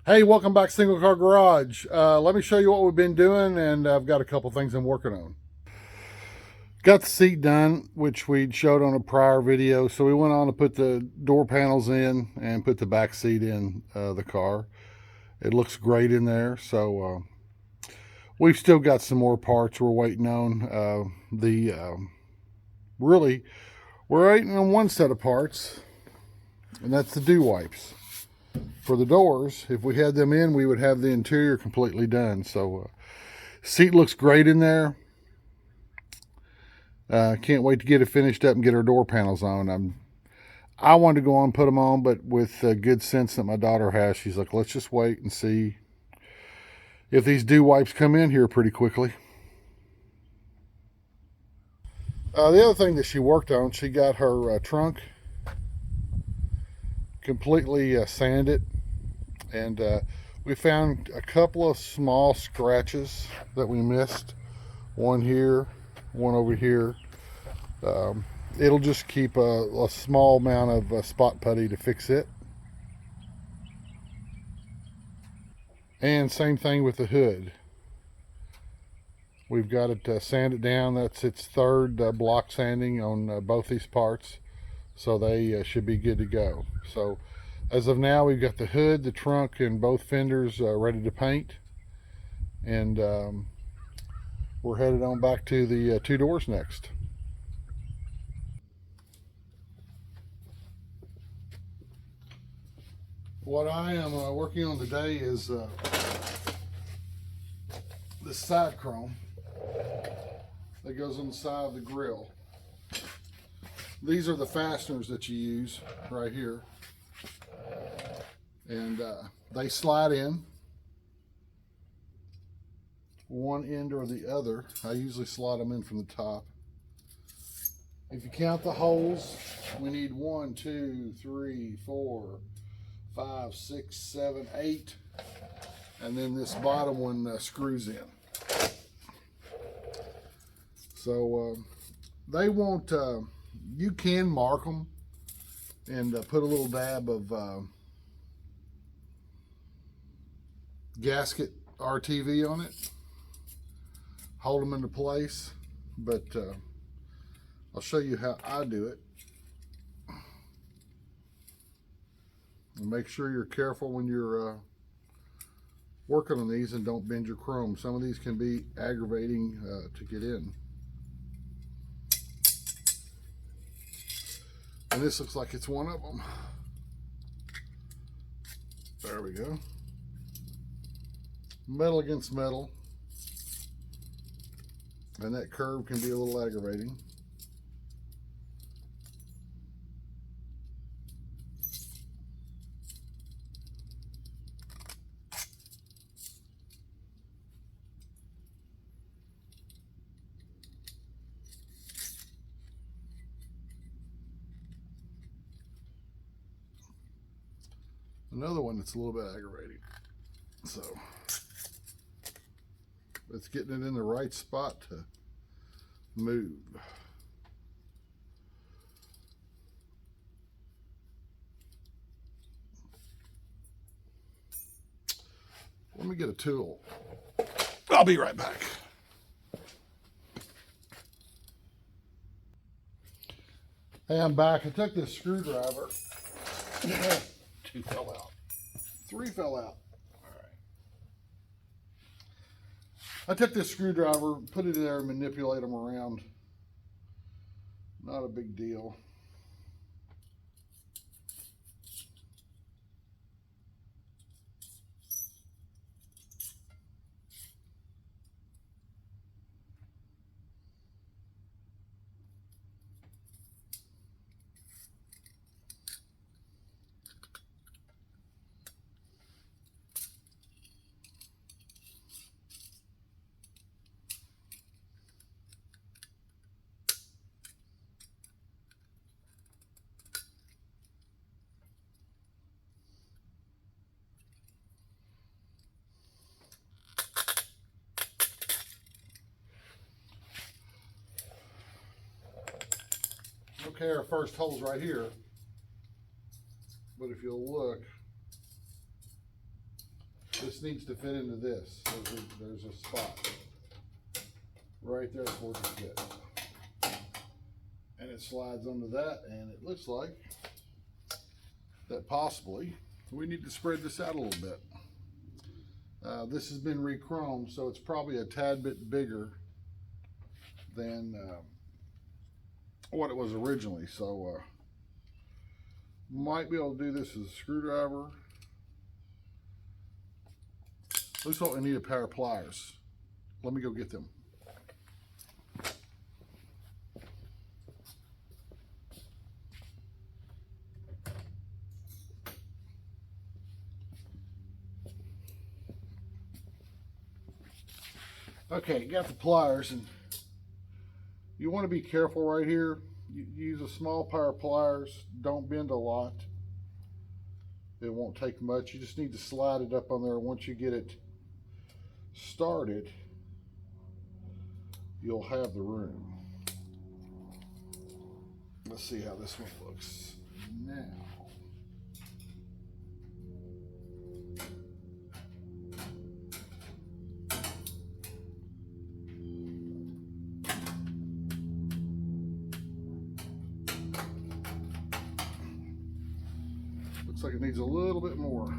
Hey, welcome back, Single Car Garage. Let me show you what we've been doing, and I've got a couple things I'm working on. Got the seat done, which we showed on a prior video. So we went on to put the door panels in and put the back seat in the car. It looks great in there. So we've still got some more parts we're waiting on. Really, we're waiting on one set of parts, and that's the dew wipes for the doors. If we had them in, we would have the interior completely done. So seat looks great in there. Can't wait to get it finished up and get our door panels on. I wanted to go on and put them on, but with good sense that my daughter has, she's like, let's just wait and see if these dew wipes come in here pretty quickly. The other thing that she worked on, she got her trunk completely sanded, and we found a couple of small scratches that we missed. One here, one over here. It'll just keep a small amount of spot putty to fix it. And same thing with the hood. We've got it sanded down. That's its third block sanding on both these parts. So they should be good to go. So as of now, we've got the hood, the trunk, and both fenders ready to paint. And we're headed on back to the two doors next. What I am working on today is this side chrome that goes on the side of the grill. These are the fasteners that you use right here, and they slide in one end or the other. I usually slide them in from the top. If you count the holes, we need 1, 2, 3, 4, 5, 6, 7, 8, and then this bottom one screws in. So they won't. You can mark them and put a little dab of gasket RTV on it. Hold them into place, but I'll show you how I do it. And make sure you're careful when you're working on these and don't bend your chrome. Some of these can be aggravating to get in. And this looks like it's one of them. There we go. Metal against metal. And that curve can be a little aggravating. Another one that's a little bit aggravating. So it's getting it in the right spot to move. Let me get a tool. I'll be right back. Hey, I'm back. I took this screwdriver. Two fell out. Three fell out. All right. I took this screwdriver, put it in there, and manipulate them around. Not a big deal. Okay, our first hole's right here. But if you'll look, This needs to fit into this. There's a spot right there for it to fit. And it slides onto that, and it looks like that possibly we need to spread this out a little bit. This has been re-chromed, so it's probably a tad bit bigger than what it was originally. So might be able to do this with a screwdriver. Looks like we need a pair of pliers. Let me go get them. Okay, got the pliers, and you want to be careful right here. You use a small pair of pliers. Don't bend a lot. It won't take much. You just need to slide it up on there. Once you get it started, you'll have the room. Let's see how this one looks now. Looks like it needs a little bit more.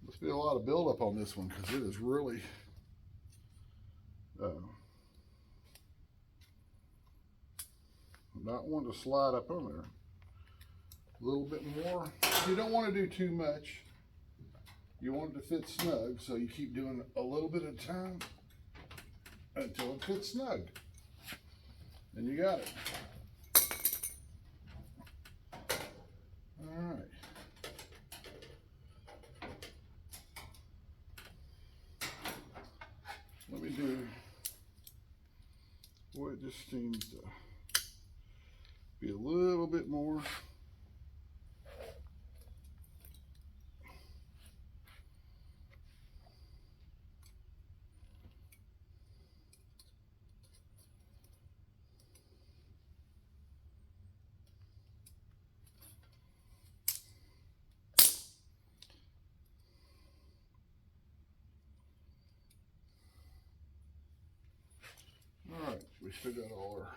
Must be a lot of buildup on this one because it is really not wanting to slide up on there. A little bit more. You don't want to do too much. You want it to fit snug, so you keep doing a little bit at a time until it fits snug. And you got it. All right. Let me do what it just seems to be a little bit more. All right, we still got all our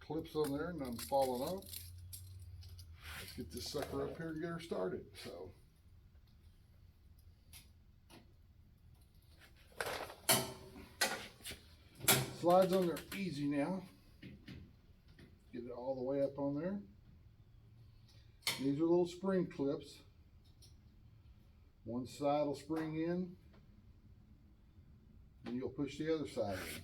clips on there, none falling off. Let's get this sucker up here and get her started. So, slides on there easy now. Get it all the way up on there. These are little spring clips. One side will spring in, and you'll push the other side in.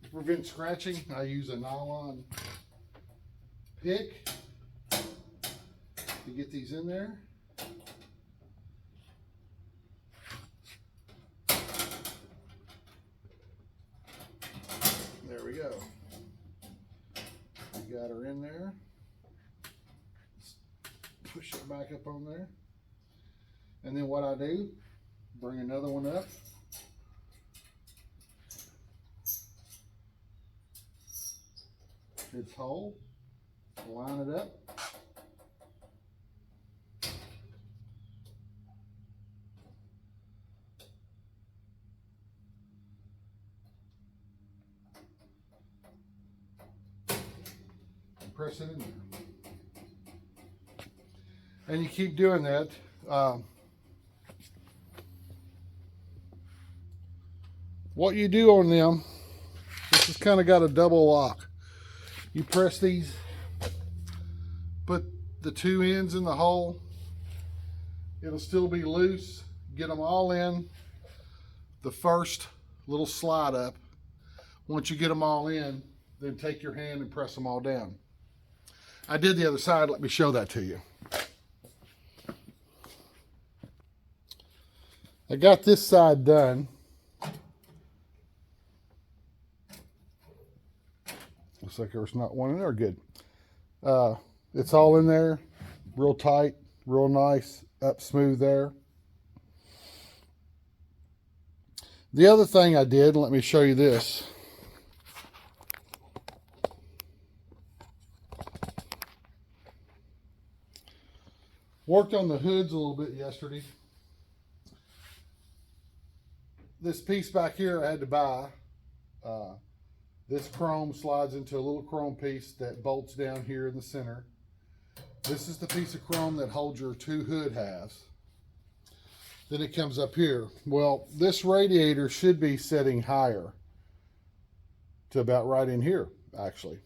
To prevent scratching, I use a nylon pick to get these in there. There we go. We got her in there. Let's push it back up on there. And then what I do, bring another one up. Its hole, line it up. And press it in there. And you keep doing that. What you do on them, this has kind of got a double lock. You press these, put the two ends in the hole. It'll still be loose. Get them all in the first little slide up. Once you get them all in, then take your hand and press them all down. I did the other side. Let me show that to you. I got this side done. Looks like there's not one in there. Good. It's all in there, real tight, real nice, up smooth there. The other thing I did, let me show you this. Worked on the hoods a little bit yesterday. This piece back here I had to buy. This chrome slides into a little chrome piece that bolts down here in the center. This is the piece of chrome that holds your two hood halves. Then it comes up here. Well, this radiator should be setting higher to about right in here, actually.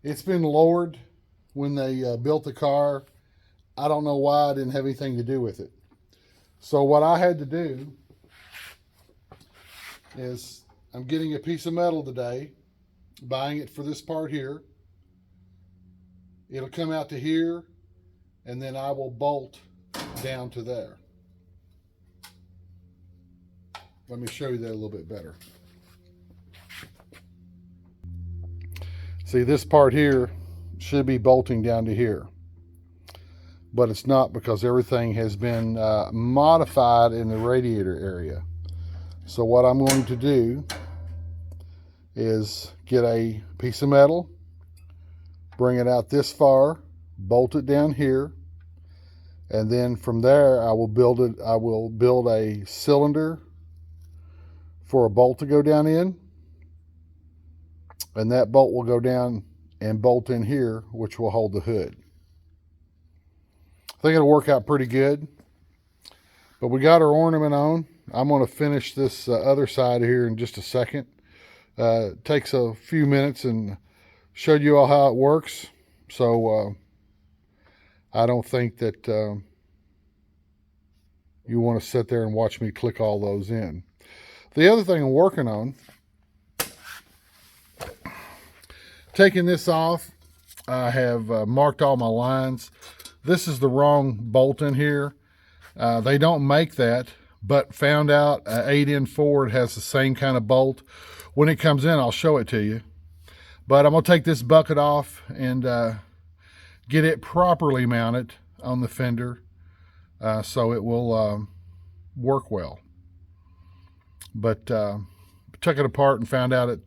It's been lowered when they built the car. I don't know why. I didn't have anything to do with it. So what I had to do is I'm getting a piece of metal today, buying it for this part here. It'll come out to here, and then I will bolt down to there. Let me show you that a little bit better. See, this part here should be bolting down to here, but it's not because everything has been modified in the radiator area. So what I'm going to do is get a piece of metal, bring it out this far, bolt it down here, and then from there I will build a cylinder for a bolt to go down in, and that bolt will go down and bolt in here, which will hold the hood. I think it'll work out pretty good. But we got our ornament on. I'm going to finish this other side here in just a second. It takes a few minutes and showed you all how it works. So I don't think that you want to sit there and watch me click all those in. The other thing I'm working on, taking this off, I have marked all my lines. This is the wrong bolt in here. They don't make that, but found out an 8-in Ford has the same kind of bolt. When it comes in, I'll show it to you. But I'm going to take this bucket off and get it properly mounted on the fender so it will work well. But took it apart and found out it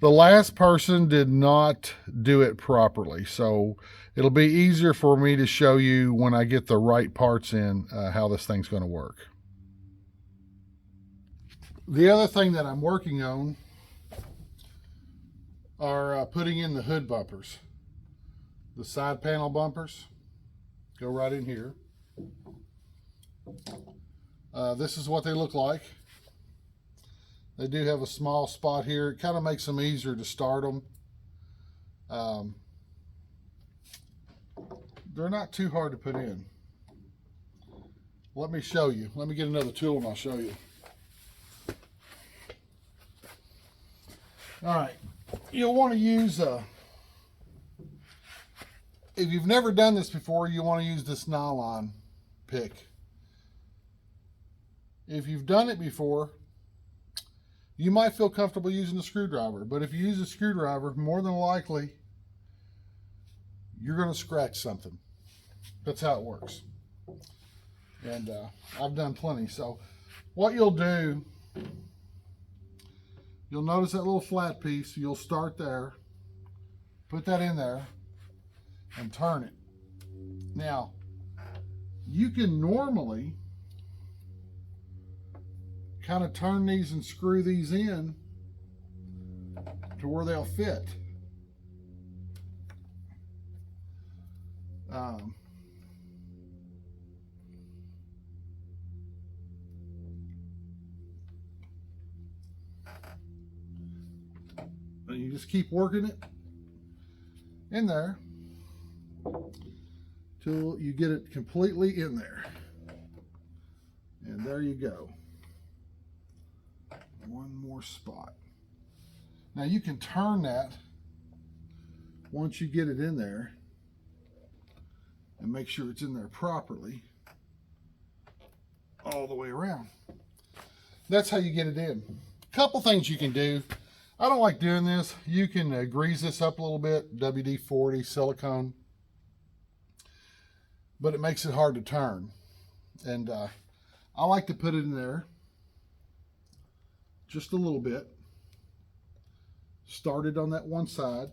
the last person did not do it properly. So it'll be easier for me to show you when I get the right parts in how this thing's going to work. The other thing that I'm working on are putting in the hood bumpers. The side panel bumpers go right in here. This is what they look like. They do have a small spot here. It kind of makes them easier to start them. They're not too hard to put in. Let me show you. Let me get another tool and I'll show you. All right, you'll want to use if you've never done this before, you want to use this nylon pick. If you've done it before, you might feel comfortable using a screwdriver, but if you use a screwdriver, more than likely you're going to scratch something. That's how it works. And I've done plenty. So what you'll do, you'll notice that little flat piece. You'll start there, put that in there, and turn it. Now, you can normally kind of turn these and screw these in to where they'll fit. just keep working it in there till you get it completely in there. And there you go. One more spot. Now you can turn that once you get it in there and make sure it's in there properly all the way around. That's how you get it in. A couple things you can do. I don't like doing this. You can grease this up a little bit, WD-40 silicone, but it makes it hard to turn. And I like to put it in there just a little bit. Start it on that one side.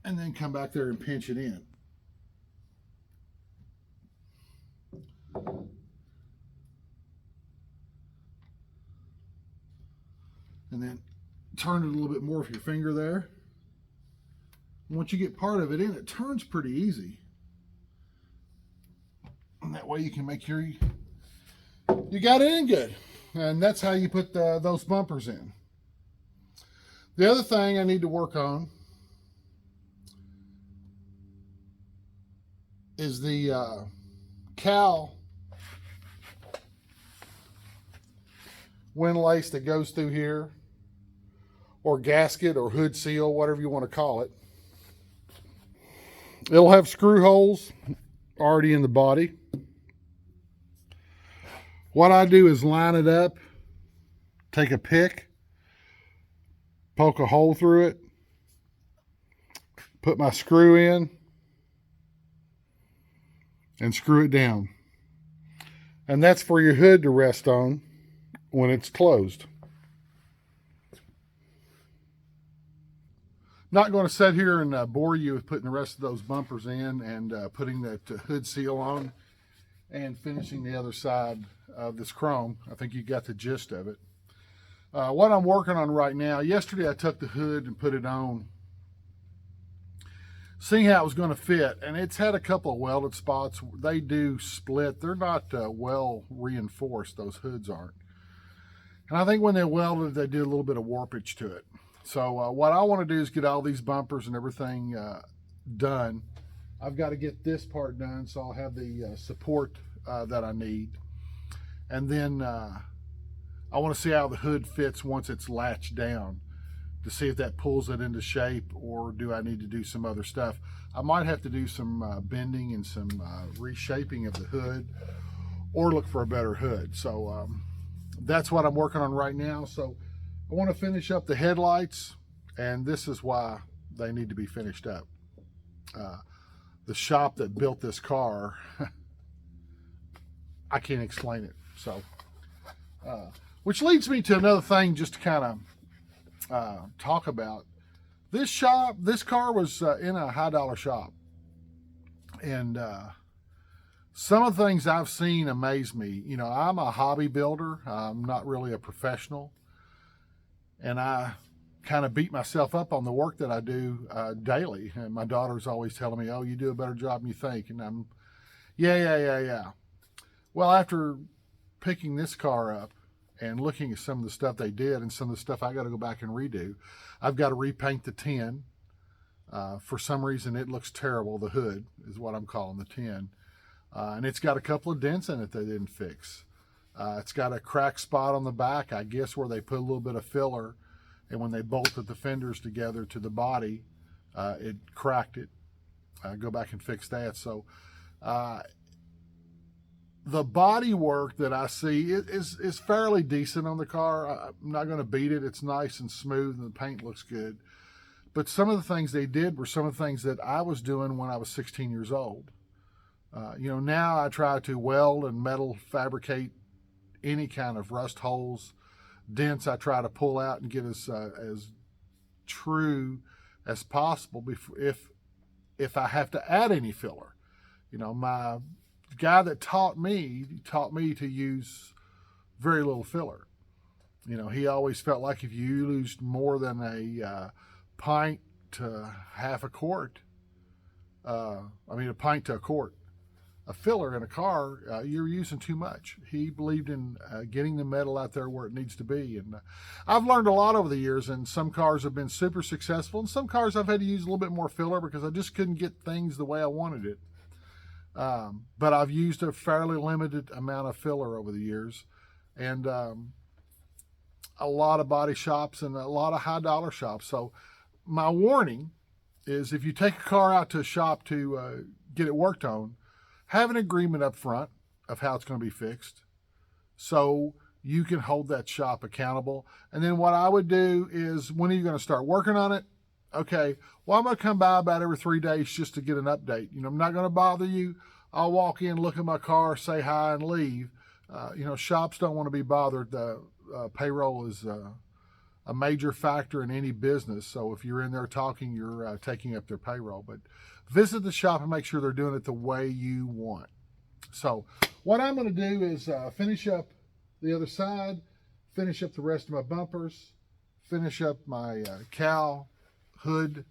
And then come back there and pinch it in. And then turn it a little bit more with your finger there. Once you get part of it in, it turns pretty easy. And that way you can make sure you got it in good. And that's how you put those bumpers in. The other thing I need to work on is the cowl windlace that goes through here, or gasket or hood seal, whatever you want to call it. It'll have screw holes already in the body. What I do is line it up, take a pick, poke a hole through it, put my screw in, and screw it down. And that's for your hood to rest on when it's closed. Not going to sit here and bore you with putting the rest of those bumpers in and putting that hood seal on and finishing the other side of this chrome. I think you got the gist of it. What I'm working on right now, yesterday I took the hood and put it on, seeing how it was going to fit, and it's had a couple of welded spots. They do split. They're not well reinforced, those hoods aren't. And I think when they welded, they did a little bit of warpage to it. So what I want to do is get all these bumpers and everything done. I've got to get this part done, so I'll have the support that I need. And then I want to see how the hood fits once it's latched down, to see if that pulls it into shape, or do I need to do some other stuff. I might have to do some bending and some reshaping of the hood, or look for a better hood. So that's what I'm working on right now. So I want to finish up the headlights, and this is why they need to be finished up. The shop that built this car, I can't explain it. So, which leads me to another thing just to kind of talk about. This car was in a high dollar shop, and some of the things I've seen amaze me. You know, I'm a hobby builder. I'm not really a professional, and I kind of beat myself up on the work that I do daily. And my daughter's always telling me, "Oh, you do a better job than you think," and I'm, yeah. Well, after picking this car up and looking at some of the stuff they did and some of the stuff I got to go back and redo, I've got to repaint the tin. For some reason, it looks terrible. The hood is what I'm calling the tin. And it's got a couple of dents in it they didn't fix. It's got a crack spot on the back, I guess, where they put a little bit of filler. And when they bolted the fenders together to the body, it cracked it. Go back and fix that. So the body work that I see is fairly decent on the car. I'm not going to beat it. It's nice and smooth, and the paint looks good. But some of the things they did were some of the things that I was doing when I was 16 years old. You know, now I try to weld and metal fabricate any kind of rust holes, dents. I try to pull out and get as true as possible if I have to add any filler. You know, my guy that taught me to use very little filler. You know, he always felt like if you used more than a pint to half a quart, a pint to a quart, a filler in a car, you're using too much. He believed in getting the metal out there where it needs to be. And I've learned a lot over the years, and some cars have been super successful, and some cars I've had to use a little bit more filler because I just couldn't get things the way I wanted it. But I've used a fairly limited amount of filler over the years, and a lot of body shops and a lot of high dollar shops. So my warning is, if you take a car out to a shop to get it worked on, have an agreement up front of how it's going to be fixed so you can hold that shop accountable. And then what I would do is, when are you going to start working on it? Okay, well, I'm going to come by about every 3 days just to get an update. I'm not going to bother you. I'll walk in, look at my car, say hi, and leave. Shops don't want to be bothered. Payroll is a major factor in any business. So if you're in there talking, you're taking up their payroll. But visit the shop and make sure they're doing it the way you want. So what I'm going to do is finish up the other side, finish up the rest of my bumpers, finish up my cowl, hood,